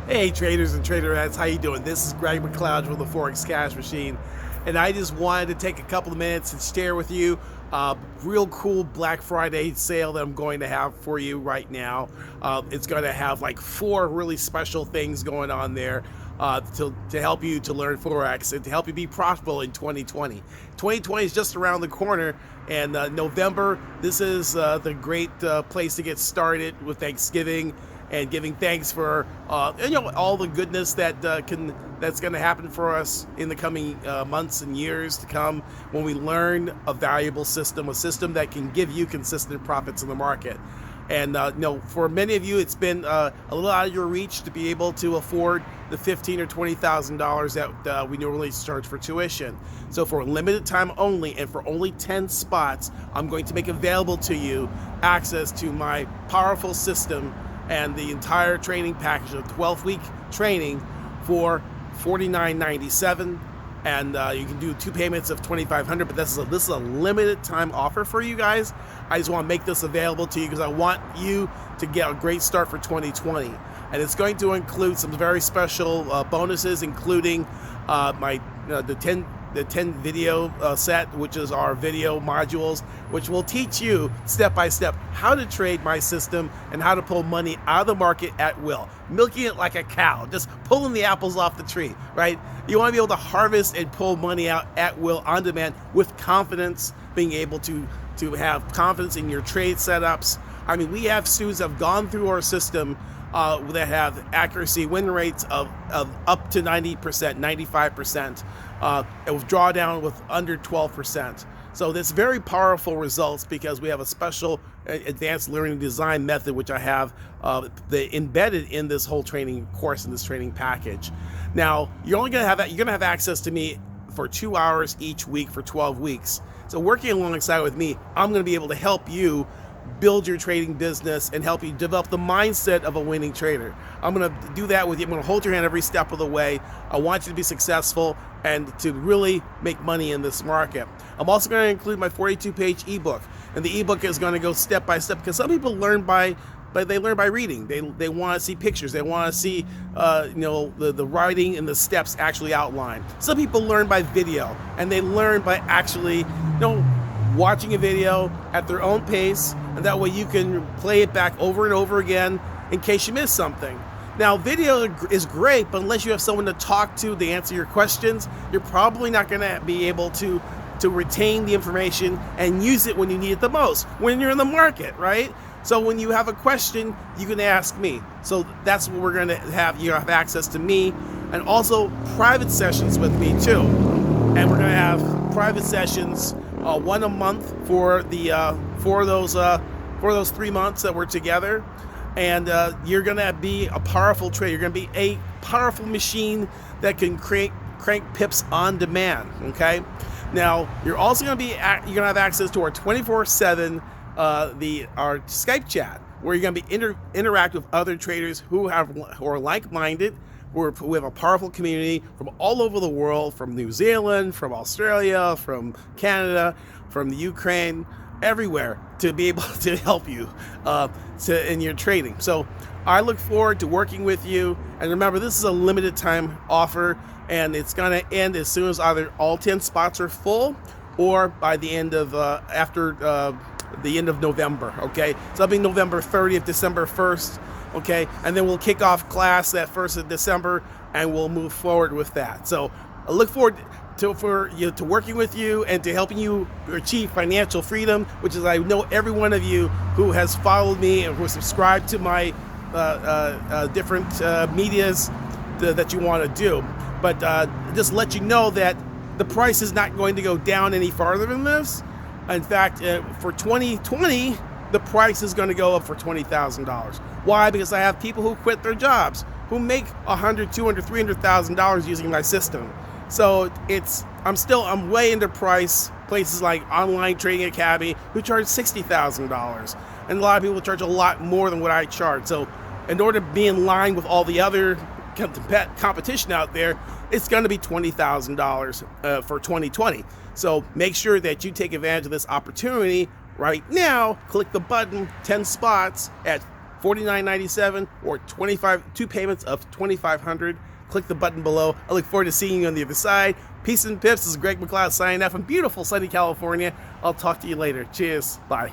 Hey traders and traderettes, how you doing? This is Greg McLeod from the Forex Cash Machine, and I just wanted to take a couple of minutes and share with you a real cool Black Friday sale that I'm going to have for you right now. It's going to have like 4 really special things going on there to help you to learn Forex and to help you be profitable in 2020. 2020 is just around the corner, and November, this is the great place to get started with Thanksgiving and giving thanks for all the goodness that that's going to happen for us in the coming months and years to come when we learn a valuable system, a system that can give you consistent profits in the market. And for many of you, it's been a little out of your reach to be able to afford the $15,000 or $20,000 that we normally charge for tuition. So for a limited time only, and for only 10 spots, I'm going to make available to you access to my powerful system and the entire training package of 12-week training for $49.97, and you can do 2 payments of $2,500. But this is a limited time offer for you guys. I just want to make this available to you because I want you to get a great start for 2020, and it's going to include some very special bonuses, including the 10 video set, which is our video modules, which will teach you step by step how to trade my system and how to pull money out of the market at will, milking it like a cow, just pulling the apples off the tree, right? You want to be able to harvest and pull money out at will on demand with confidence, being able to have confidence in your trade setups. I mean, we have students that have gone through our system that have accuracy win rates of up to 90%, 95%, and with drawdown with under 12%. So that's very powerful results because we have a special advanced learning design method, which I have embedded in this whole training course, in this training package. Now, you're gonna have access to me for 2 hours each week for 12 weeks. So working alongside with me, I'm gonna be able to help you build your trading business and help you develop the mindset of a winning trader. I'm going to do that with you. I'm going to hold your hand every step of the way. I want you to be successful and to really make money in this market. I'm also going to include my 42-page ebook, and the ebook is going to go step by step because some people learn by reading. They want to see pictures. They want to see the writing and the steps actually outlined. Some people learn by video, and they learn by actually watching a video at their own pace, and that way you can play it back over and over again in case you miss something. Now, video is great, but unless you have someone to talk to answer your questions, you're probably not going to be able to retain the information and use it when you need it the most, when you're in the market, right? So when you have a question, you can ask me. So that's what we're going to have. You have access to me, and also private sessions with me too. And we're going to have private sessions, 1 a month for those 3 months that we're together. And you're going to be a powerful trader. You're going to be a powerful machine that can crank pips on demand. Okay. Now you're also going to have access to our 24/7 our Skype chat, where you're going to be interact with other traders who are like-minded. We have a powerful community from all over the world, from New Zealand, from Australia, from Canada, from the Ukraine, everywhere, to be able to help you in your trading. So I look forward to working with you. And remember, this is a limited time offer, and it's going to end as soon as either all 10 spots are full or by the end of after the end of November. Okay, so that'll be November 30th, December 1st. Okay, and then we'll kick off class that 1st of December, and we'll move forward with that. So I look forward to working with you and to helping you achieve financial freedom, which is, I know every one of you who has followed me and who subscribed to my different medias that you want to do. But just let you know that the price is not going to go down any farther than this. In fact, for 2020, the price is going to go up for $20,000. Why? Because I have people who quit their jobs, who make $100,000, $200,000, $300,000 using my system. So I'm way into price. Places like Online Trading Academy, who charge $60,000, and a lot of people charge a lot more than what I charge. So in order to be in line with all the other competition out there, it's going to be $20,000 for 2020. So make sure that you take advantage of this opportunity right now. Click the button, 10 spots at $49.97 or 2 payments of $2,500. Click the button below. I look forward to seeing you on the other side. Peace and pips. This is Greg McLeod signing out from beautiful sunny California. I'll talk to you later. Cheers. Bye.